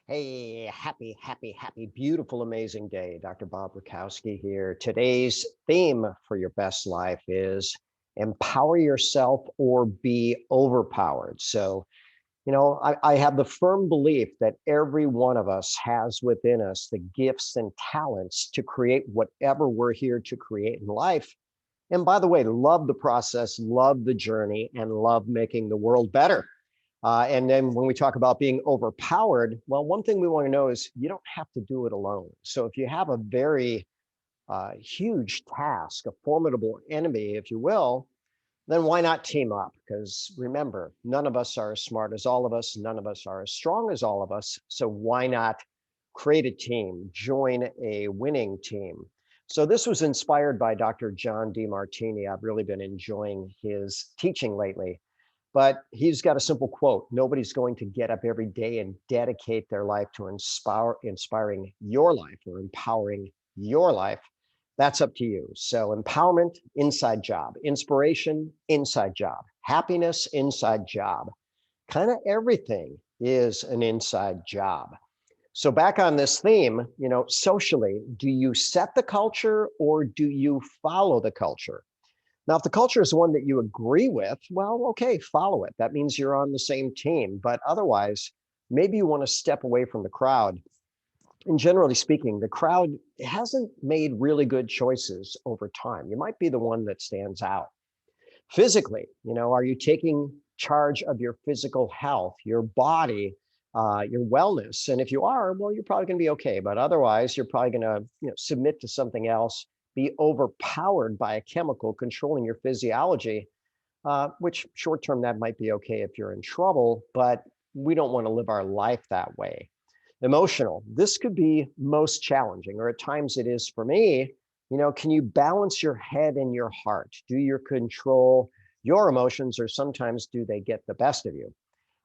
Hey, happy, beautiful, amazing day. Dr. Bob Rakowski here. Today's theme for your best life is empower yourself or be overpowered. I have the firm belief that every one of us has within us the gifts and talents to create whatever we're here to create in life. And by the way, love the process, love the journey, and love making the world better. And then when we talk about being overpowered, well, one thing we want to know is you don't have to do it alone. So if you have a very huge task, a formidable enemy, if you will, then why not team up? Because remember, none of us are as smart as all of us. None of us are as strong as all of us. So why not create a team, join a winning team? So this was inspired by Dr. John Demartini. I've really been enjoying his teaching lately. But he's got a simple quote. Nobody's going to get up every day and dedicate their life to inspiring your life or empowering your life. That's up to you. So empowerment, inside job. Inspiration, inside job. Happiness, inside job. Kind of everything is an inside job. So back on this theme, socially, do you set the culture or do you follow the culture? Now, if the culture is one that you agree with, well, okay, follow it. That means you're on the same team. But otherwise, maybe you want to step away from the crowd. And generally speaking, the crowd hasn't made really good choices over time. You might be the one that stands out. Physically, are you taking charge of your physical health, your body, your wellness? And if you are, well, you're probably going to be okay. But otherwise, you're probably going to submit to something else, be overpowered by a chemical controlling your physiology, which short term, that might be okay if you're in trouble, but we don't want to live our life that way. Emotional, this could be most challenging, or at times it is for me. Can you balance your head and your heart? Do you control your emotions, or sometimes do they get the best of you?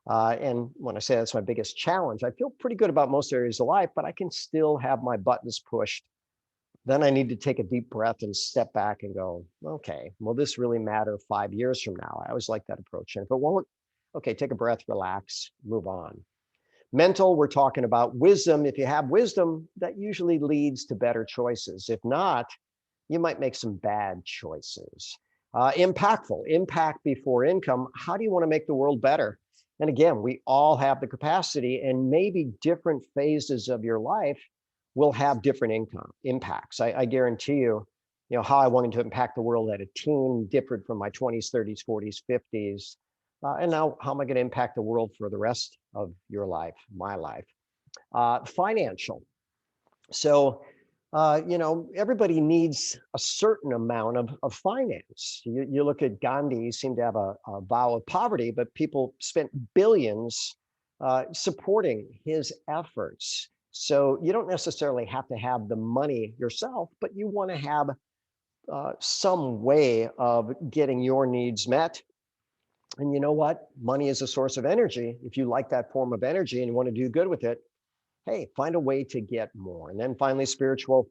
And when I say that's my biggest challenge, I feel pretty good about most areas of life, but I can still have my buttons pushed. Then I need to take a deep breath and step back and go, okay, will this really matter 5 years from now? I always like that approach. And if it won't, okay, take a breath, relax, move on. Mental, we're talking about wisdom. If you have wisdom, that usually leads to better choices. If not, you might make some bad choices. Impactful, impact before income. How do you want to make the world better? And again, we all have the capacity, and maybe different phases of your life will have different income impacts. I guarantee you, how I wanted to impact the world at a teen differed from my 20s, 30s, 40s, 50s. And now, how am I going to impact the world for the rest of your life, my life? Financial. So, everybody needs a certain amount of finance. You look at Gandhi, he seemed to have a vow of poverty, but people spent billions supporting his efforts. So you don't necessarily have to have the money yourself, but you want to have some way of getting your needs met. And you know what? Money is a source of energy. If you like that form of energy and you want to do good with it, hey, find a way to get more. And then finally, spiritual.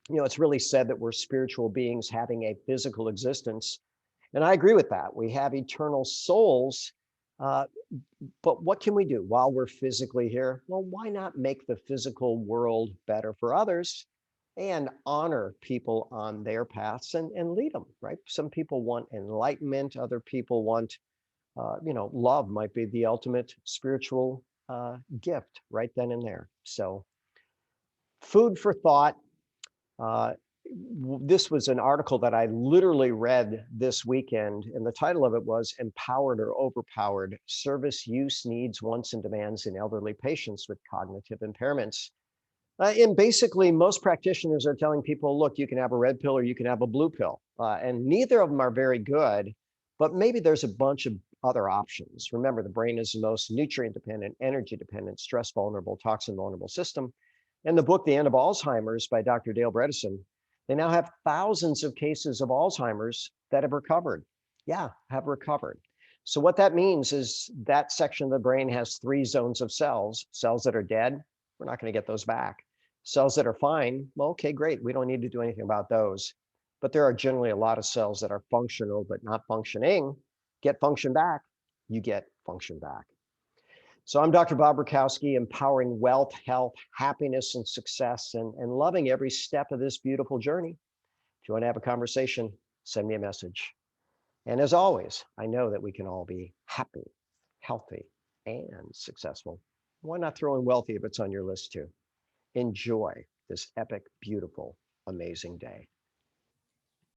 It's really said that we're spiritual beings having a physical existence. And I agree with that. We have eternal souls. Uh, but what can we do while we're physically here? Well, why not make the physical world better for others and honor people on their paths and lead them, right? Some people want enlightenment, other people want love might be the ultimate spiritual gift right then and there. So, food for thought. Uh, this was an article that I literally read this weekend, and the title of it was Empowered or Overpowered Service Use Needs, Wants, and Demands in Elderly Patients with Cognitive Impairments. And basically, most practitioners are telling people, look, you can have a red pill or you can have a blue pill. And neither of them are very good, but maybe there's a bunch of other options. Remember, the brain is the most nutrient dependent, energy dependent, stress vulnerable, toxin vulnerable system. In the book, The End of Alzheimer's by Dr. Dale Bredesen, they now have thousands of cases of Alzheimer's that have recovered. Yeah, have recovered. So what that means is that section of the brain has three zones of cells. Cells that are dead, we're not going to get those back. Cells that are fine, well, okay, great. We don't need to do anything about those. But there are generally a lot of cells that are functional but not functioning. Get function back, you get function back. So I'm Dr. Bob Rakowski, empowering wealth, health, happiness, and success, and loving every step of this beautiful journey. If you want to have a conversation, send me a message. And as always, I know that we can all be happy, healthy, and successful. Why not throw in wealthy if it's on your list too? Enjoy this epic, beautiful, amazing day.